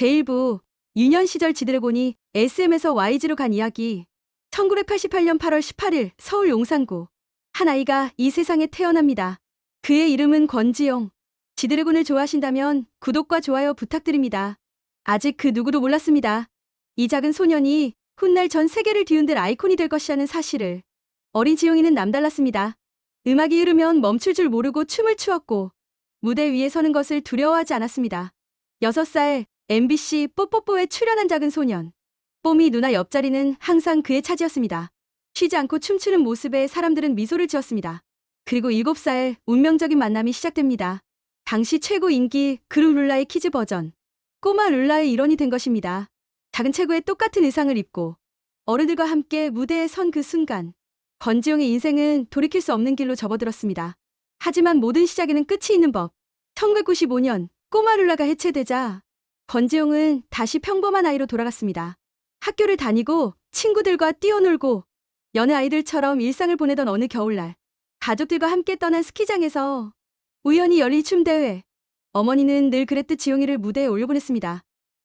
제1부 유년 시절 지드래곤이 SM에서 YG로 간 이야기. 1988년 8월 18일 서울 용산구. 한 아이가 이 세상에 태어납니다. 그의 이름은 권지용. 지드래곤을 좋아하신다면 구독과 좋아요 부탁드립니다. 아직 그 누구도 몰랐습니다. 이 작은 소년이 훗날 전 세계를 뒤흔들 아이콘이 될 것이라는 사실을. 어린 지용이는 남달랐습니다. 음악이 흐르면 멈출 줄 모르고 춤을 추었고 무대 위에 서는 것을 두려워하지 않았습니다. 6살 MBC 뽀뽀뽀에 출연한 작은 소년. 뽀미 누나 옆자리는 항상 그의 차지였습니다. 쉬지 않고 춤추는 모습에 사람들은 미소를 지었습니다. 그리고 7살 운명적인 만남이 시작됩니다. 당시 최고 인기 그룹 룰라의 키즈 버전. 꼬마 룰라의 일원이 된 것입니다. 작은 체구의 똑같은 의상을 입고 어른들과 함께 무대에 선 그 순간 권지용의 인생은 돌이킬 수 없는 길로 접어들었습니다. 하지만 모든 시작에는 끝이 있는 법. 1995년 꼬마 룰라가 해체되자 권지용은 다시 평범한 아이로 돌아갔습니다. 학교를 다니고 친구들과 뛰어놀고 여느 아이들처럼 일상을 보내던 어느 겨울날 가족들과 함께 떠난 스키장에서 우연히 열린 춤대회. 어머니는 늘 그랬듯 지용이를 무대에 올려보냈습니다.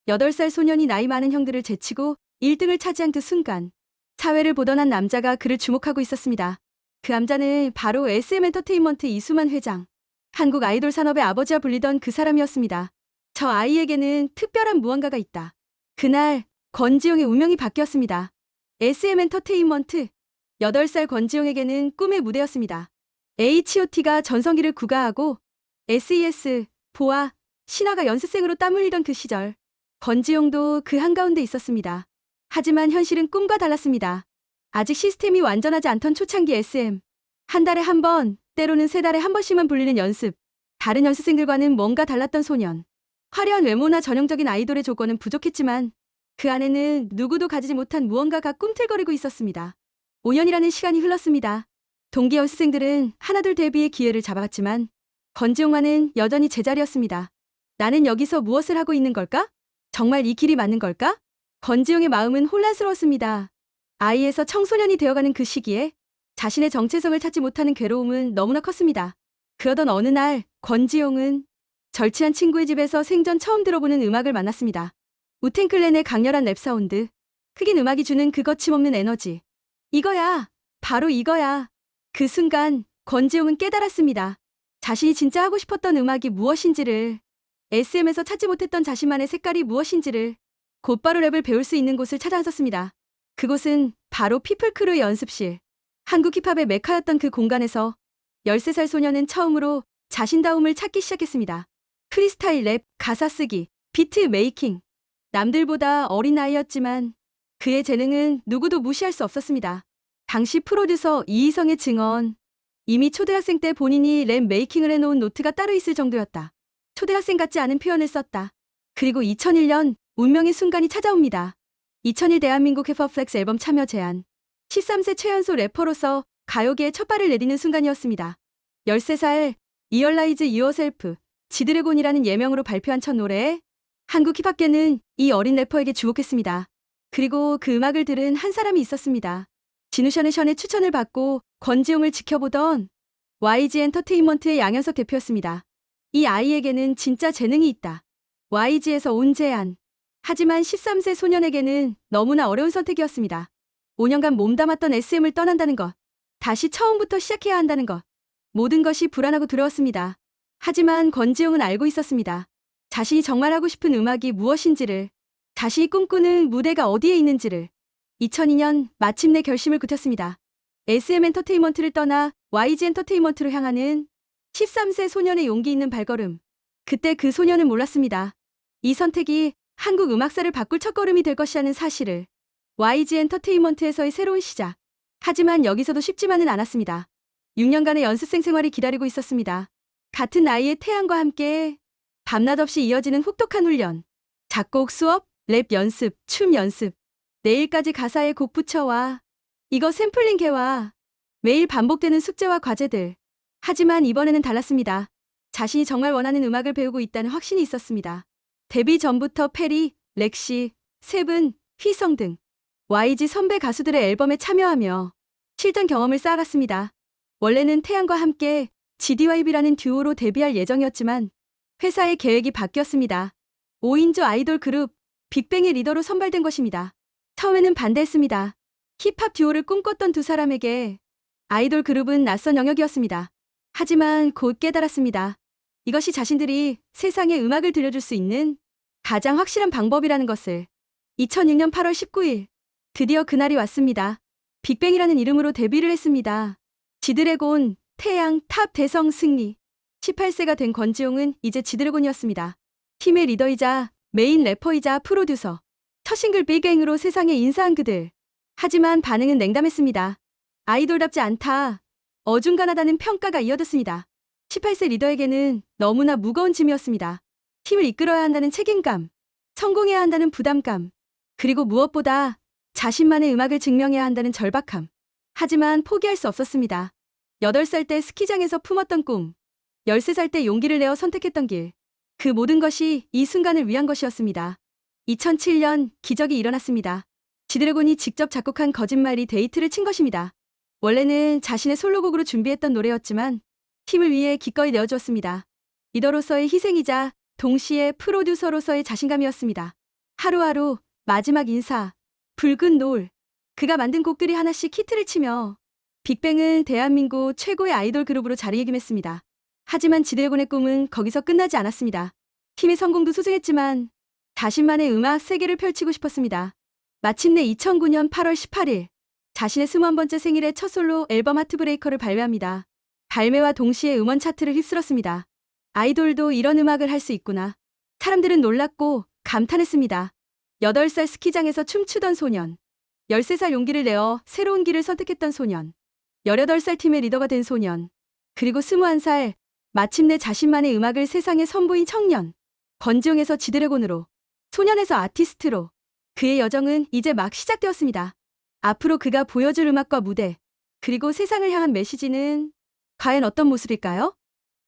8살 소년이 나이 많은 형들을 제치고 1등을 차지한 그 순간 사회를 보던 한 남자가 그를 주목하고 있었습니다. 그 남자는 바로 SM엔터테인먼트 이수만 회장. 한국 아이돌 산업의 아버지와 불리던 그 사람이었습니다. 저 아이에게는 특별한 무언가가 있다. 그날 권지용의 운명이 바뀌었습니다. SM엔터테인먼트. 8살 권지용에게는 꿈의 무대였습니다. H.O.T가 전성기를 구가하고 SES, 보아, 신화가 연습생으로 땀 흘리던 그 시절 권지용도 그 한가운데 있었습니다. 하지만 현실은 꿈과 달랐습니다. 아직 시스템이 완전하지 않던 초창기 SM. 한 달에 한 번, 때로는 3달에 한 번씩만 불리는 연습. 다른 연습생들과는 뭔가 달랐던 소년. 화려한 외모나 전형적인 아이돌의 조건은 부족했지만 그 안에는 누구도 가지지 못한 무언가가 꿈틀거리고 있었습니다. 5년이라는 시간이 흘렀습니다. 동기 연습생들은 하나둘 데뷔의 기회를 잡아갔지만 권지용만은 여전히 제자리였습니다. 나는 여기서 무엇을 하고 있는 걸까? 정말 이 길이 맞는 걸까? 권지용의 마음은 혼란스러웠습니다. 아이에서 청소년이 되어가는 그 시기에 자신의 정체성을 찾지 못하는 괴로움은 너무나 컸습니다. 그러던 어느 날 권지용은 절친한 친구의 집에서 생전 처음 들어보는 음악을 만났습니다. 우텐클랜의 강렬한 랩 사운드. 흑인 음악이 주는 그 거침없는 에너지. 이거야. 바로 이거야. 그 순간 권지용은 깨달았습니다. 자신이 진짜 하고 싶었던 음악이 무엇인지를, SM에서 찾지 못했던 자신만의 색깔이 무엇인지를, 곧바로 랩을 배울 수 있는 곳을 찾아왔었습니다. 그곳은 바로 피플크루의 연습실. 한국 힙합의 메카였던 그 공간에서 13살 소년은 처음으로 자신다움을 찾기 시작했습니다. 프리스타일 랩, 가사 쓰기, 비트 메이킹. 남들보다 어린 나이였지만 그의 재능은 누구도 무시할 수 없었습니다. 당시 프로듀서 이희성의 증언. 이미 초등학생 때 본인이 랩 메이킹을 해놓은 노트가 따로 있을 정도였다. 초등학생 같지 않은 표현을 썼다. 그리고 2001년 운명의 순간이 찾아옵니다. 2001 대한민국 힙합 플렉스 앨범 참여 제안. 13세 최연소 래퍼로서 가요계에 첫 발을 내디는 순간이었습니다. 13살 Realize Yourself, 지드래곤이라는 예명으로 발표한 첫 노래에 한국 힙합계는 이 어린 래퍼에게 주목했습니다. 그리고 그 음악을 들은 한 사람이 있었습니다. 진우션의 션의 추천을 받고 권지용을 지켜보던 YG 엔터테인먼트의 양현석 대표였습니다. 이 아이에게는 진짜 재능이 있다. YG에서 온 제안. 하지만 13세 소년에게는 너무나 어려운 선택이었습니다. 5년간 몸담았던 SM을 떠난다는 것. 다시 처음부터 시작해야 한다는 것. 모든 것이 불안하고 두려웠습니다. 하지만 권지용은 알고 있었습니다. 자신이 정말 하고 싶은 음악이 무엇인지를, 자신이 꿈꾸는 무대가 어디에 있는지를. 2002년 마침내 결심을 굳혔습니다. SM 엔터테인먼트를 떠나 YG 엔터테인먼트로 향하는 13세 소년의 용기 있는 발걸음. 그때 그 소년은 몰랐습니다. 이 선택이 한국 음악사를 바꿀 첫걸음이 될 것이라는 사실을. YG 엔터테인먼트에서의 새로운 시작. 하지만 여기서도 쉽지만은 않았습니다. 6년간의 연습생 생활이 기다리고 있었습니다. 같은 나이의 태양과 함께 밤낮 없이 이어지는 혹독한 훈련. 작곡 수업, 랩 연습, 춤 연습. 내일까지 가사에 곡 붙여와. 이거 샘플링 해와. 매일 반복되는 숙제와 과제들. 하지만 이번에는 달랐습니다. 자신이 정말 원하는 음악을 배우고 있다는 확신이 있었습니다. 데뷔 전부터 페리, 렉시, 세븐, 휘성 등 YG 선배 가수들의 앨범에 참여하며 실전 경험을 쌓아갔습니다. 원래는 태양과 함께 GDYB라는 듀오로 데뷔할 예정이었지만 회사의 계획이 바뀌었습니다. 5인조 아이돌 그룹 빅뱅의 리더로 선발된 것입니다. 처음에는 반대했습니다. 힙합 듀오를 꿈꿨던 두 사람에게 아이돌 그룹은 낯선 영역이었습니다. 하지만 곧 깨달았습니다. 이것이 자신들이 세상에 음악을 들려줄 수 있는 가장 확실한 방법이라는 것을. 2006년 8월 19일, 드디어 그날이 왔습니다. 빅뱅이라는 이름으로 데뷔를 했습니다. 지드래곤, 태양, 탑 대성 승리. 18세가 된 권지용은 이제 지드래곤이었습니다. 팀의 리더이자 메인 래퍼이자 프로듀서. 첫 싱글 빅뱅으로 세상에 인사한 그들. 하지만 반응은 냉담했습니다. 아이돌답지 않다. 어중간하다는 평가가 이어졌습니다. 18세 리더에게는 너무나 무거운 짐이었습니다. 팀을 이끌어야 한다는 책임감, 성공해야 한다는 부담감, 그리고 무엇보다 자신만의 음악을 증명해야 한다는 절박함. 하지만 포기할 수 없었습니다. 8살 때 스키장에서 품었던 꿈, 13살 때 용기를 내어 선택했던 길. 그 모든 것이 이 순간을 위한 것이었습니다. 2007년 기적이 일어났습니다. 지드래곤이 직접 작곡한 거짓말이 데이트를 친 것입니다. 원래는 자신의 솔로곡으로 준비했던 노래였지만 팀을 위해 기꺼이 내어주었습니다. 리더로서의 희생이자 동시에 프로듀서로서의 자신감이었습니다. 하루하루 마지막 인사, 붉은 노을. 그가 만든 곡들이 하나씩 히트를 치며 빅뱅은 대한민국 최고의 아이돌 그룹으로 자리매김했습니다. 하지만 지드래곤의 꿈은 거기서 끝나지 않았습니다. 팀의 성공도 소중했지만 자신만의 음악 세계를 펼치고 싶었습니다. 마침내 2009년 8월 18일, 자신의 21번째 생일에 첫 솔로 앨범 하트브레이커를 발매합니다. 발매와 동시에 음원 차트를 휩쓸었습니다. 아이돌도 이런 음악을 할 수 있구나. 사람들은 놀랐고 감탄했습니다. 8살 스키장에서 춤추던 소년, 13살 용기를 내어 새로운 길을 선택했던 소년, 18살 팀의 리더가 된 소년, 그리고 21살, 마침내 자신만의 음악을 세상에 선보인 청년. 권지용에서 지드래곤으로, 소년에서 아티스트로. 그의 여정은 이제 막 시작되었습니다. 앞으로 그가 보여줄 음악과 무대, 그리고 세상을 향한 메시지는 과연 어떤 모습일까요?